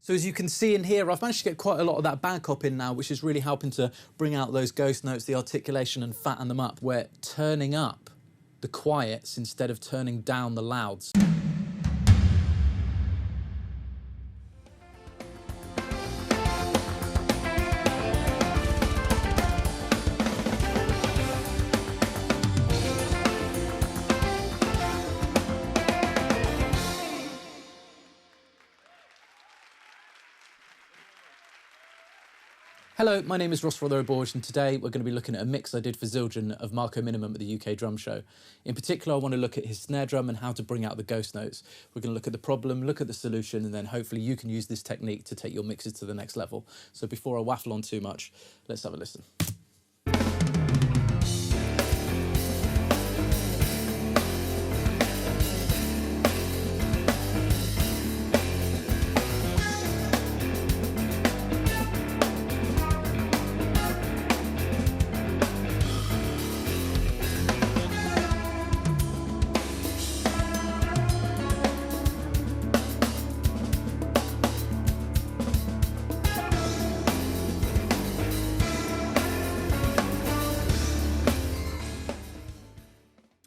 So as you can see in here, I've managed to get quite a lot of that bad cop in now, which is really helping to bring out those ghost notes, the articulation, and fatten them up. We're turning up the quiets instead of turning down the louds. Hello, my name is Ross Rotherborge, and today we're going to be looking at a mix I did for Zildjian of Marco Minnemann at the UK Drum Show. In particular, I want to look at his snare drum and how to bring out the ghost notes. We're going to look at the problem, look at the solution, and then hopefully you can use this technique to take your mixes to the next level. So before I waffle on too much, let's have a listen.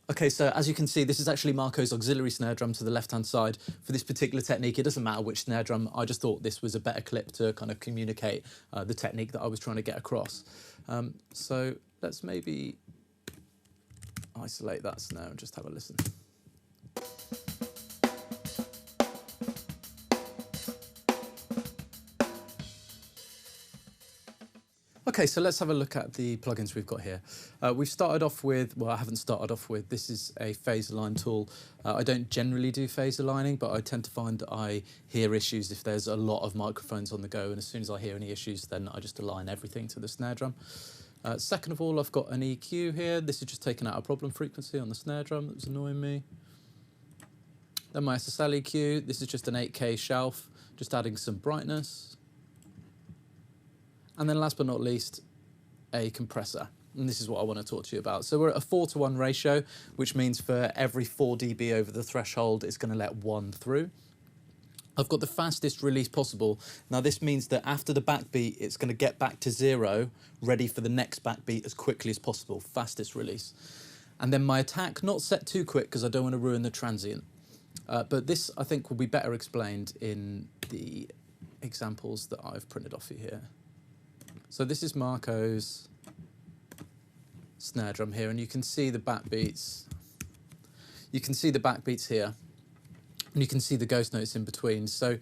Okay, so as you can see, this is actually Marco's auxiliary snare drum to the left-hand side. For this particular technique, it doesn't matter which snare drum. I just thought this was a better clip to kind of communicate the technique that I was trying to get across. So let's maybe isolate that snare and just have a listen. Okay, so let's have a look at the plugins we've got here. We've started off with, well, I haven't started off with, this is a phase align tool. I don't generally do phase aligning, but I tend to find that I hear issues if there's a lot of microphones on the go, and as soon as I hear any issues, then I just align everything to the snare drum. Second of all, I've got an EQ here. This is just taking out a problem frequency on the snare drum that was annoying me. Then my SSL EQ, this is just an 8K shelf, just adding some brightness. And then last but not least, a compressor. And this is what I want to talk to you about. So we're at a 4:1 ratio, which means for every 4 dB over the threshold, it's going to let 1 through. I've got the fastest release possible. Now this means that after the backbeat, it's going to get back to 0, ready for the next backbeat as quickly as possible, fastest release. And then my attack, not set too quick because I don't want to ruin the transient. But this, I think, will be better explained in the examples that I've printed off you here. So this is Marco's snare drum here, and you can see the backbeats. You can see the backbeats here, and you can see the ghost notes in between. So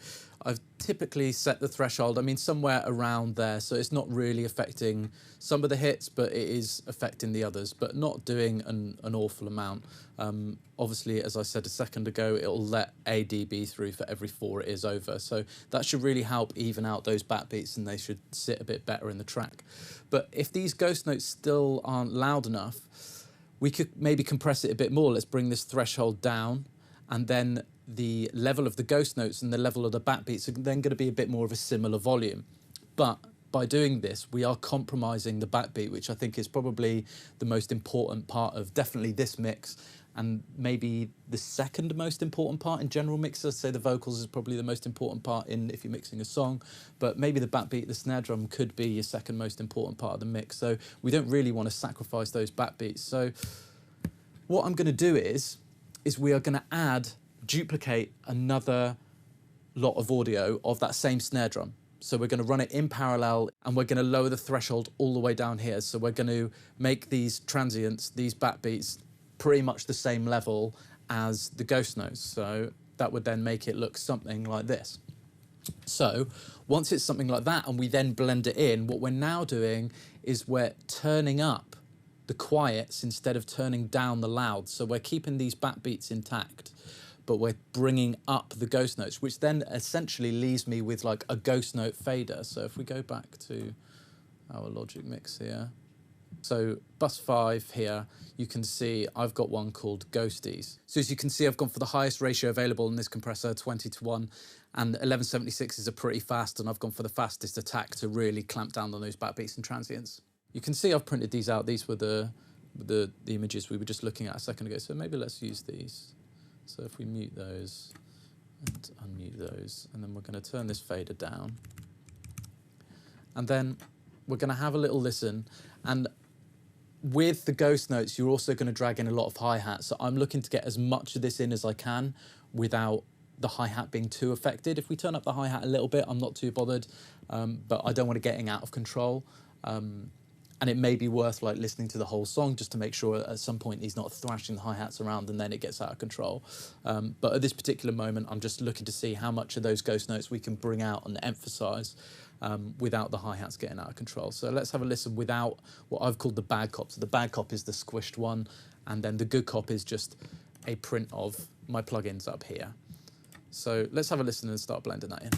I've typically set the threshold, I mean, somewhere around there. So it's not really affecting some of the hits, but it is affecting the others, but not doing an awful amount. Obviously, as I said a second ago, it'll let a dB through for every 4 it is over. So that should really help even out those backbeats, and they should sit a bit better in the track. But if these ghost notes still aren't loud enough, we could maybe compress it a bit more. Let's bring this threshold down, and then the level of the ghost notes and the level of the backbeats are then going to be a bit more of a similar volume. But by doing this, we are compromising the backbeat, which I think is probably the most important part of definitely this mix, and maybe the second most important part in general mixes. Say the vocals is probably the most important part in if you're mixing a song, but maybe the backbeat, the snare drum could be your second most important part of the mix. So we don't really want to sacrifice those backbeats. So what I'm going to do is we are going to duplicate another lot of audio of that same snare drum. So we're going to run it in parallel, and we're going to lower the threshold all the way down here. So we're going to make these transients, these backbeats, pretty much the same level as the ghost notes. So that would then make it look something like this. So once it's something like that and we then blend it in, what we're now doing is we're turning up the quiets instead of turning down the louds. So we're keeping these backbeats intact, but we're bringing up the ghost notes, which then essentially leaves me with like a ghost note fader. So if we go back to our Logic mix here, so bus 5 here, you can see I've got one called Ghosties. So as you can see, I've gone for the highest ratio available in this compressor, 20:1, and 1176 is a pretty fast, and I've gone for the fastest attack to really clamp down on those backbeats and transients. You can see I've printed these out. These were the images we were just looking at a second ago. So maybe let's use these. So if we mute those and unmute those. And then we're going to turn this fader down. And then we're going to have a little listen. And with the ghost notes, you're also going to drag in a lot of hi-hats. So I'm looking to get as much of this in as I can without the hi-hat being too affected. If we turn up the hi-hat a little bit, I'm not too bothered, but I don't want it getting out of control. And it may be worth like listening to the whole song just to make sure at some point he's not thrashing the hi-hats around and then it gets out of control. But at this particular moment, I'm just looking to see how much of those ghost notes we can bring out and emphasize without the hi-hats getting out of control. So let's have a listen without what I've called the bad cop. So the bad cop is the squished one, and then the good cop is just a print of my plugins up here. So let's have a listen and start blending that in.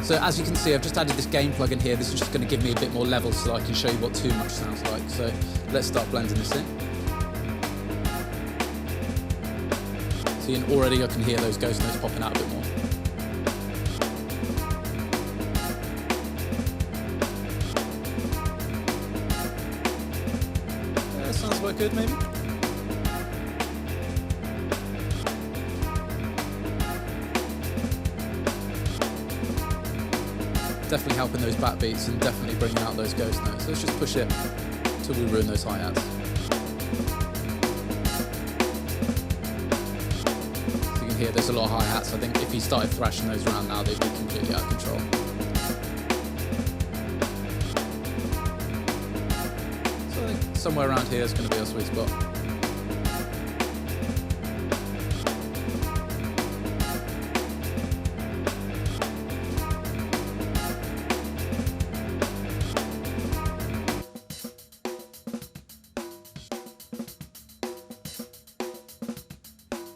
So as you can see, I've just added this gain plugin here. This is just going to give me a bit more level so I can show you what too much sounds like. So let's start blending this in. So already I can hear those ghost notes popping out a bit more. Sounds quite good, maybe. Definitely helping those backbeats and definitely bringing out those ghost notes. So let's just push it till we ruin those hi-hats. So you can hear there's a lot of hi-hats. I think if he started thrashing those around now, they'd be completely out of control. So I think somewhere around here is going to be our sweet spot.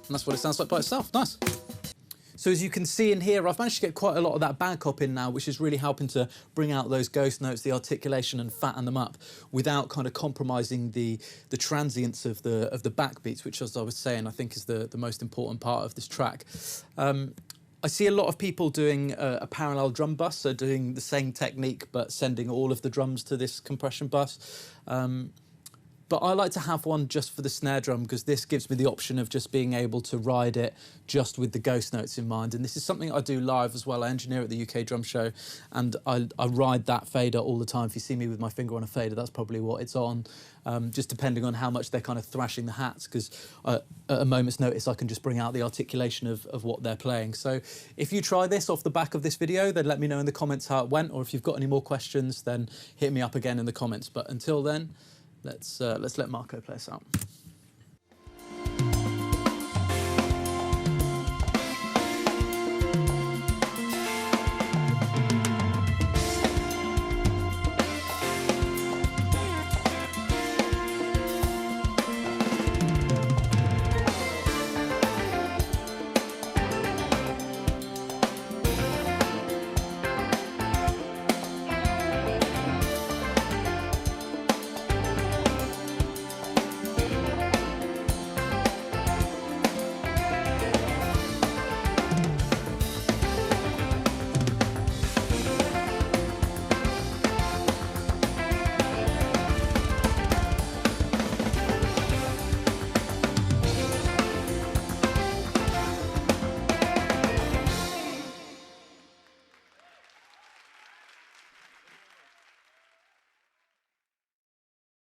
And that's what it sounds like by itself. Nice. So as you can see in here, I've managed to get quite a lot of that bad cop in now, which is really helping to bring out those ghost notes, the articulation, and fatten them up without kind of compromising the transience of the backbeats, which, as I was saying, I think is the most important part of this track. I see a lot of people doing a parallel drum bus, so doing the same technique but sending all of the drums to this compression bus. But I like to have one just for the snare drum because this gives me the option of just being able to ride it just with the ghost notes in mind. And this is something I do live as well. I engineer at the UK Drum Show and I ride that fader all the time. If you see me with my finger on a fader, that's probably what it's on, just depending on how much they're kind of thrashing the hats, because at a moment's notice I can just bring out the articulation of what they're playing. So if you try this off the back of this video, then let me know in the comments how it went, or if you've got any more questions, then hit me up again in the comments. But until then, let's let Marco play us out.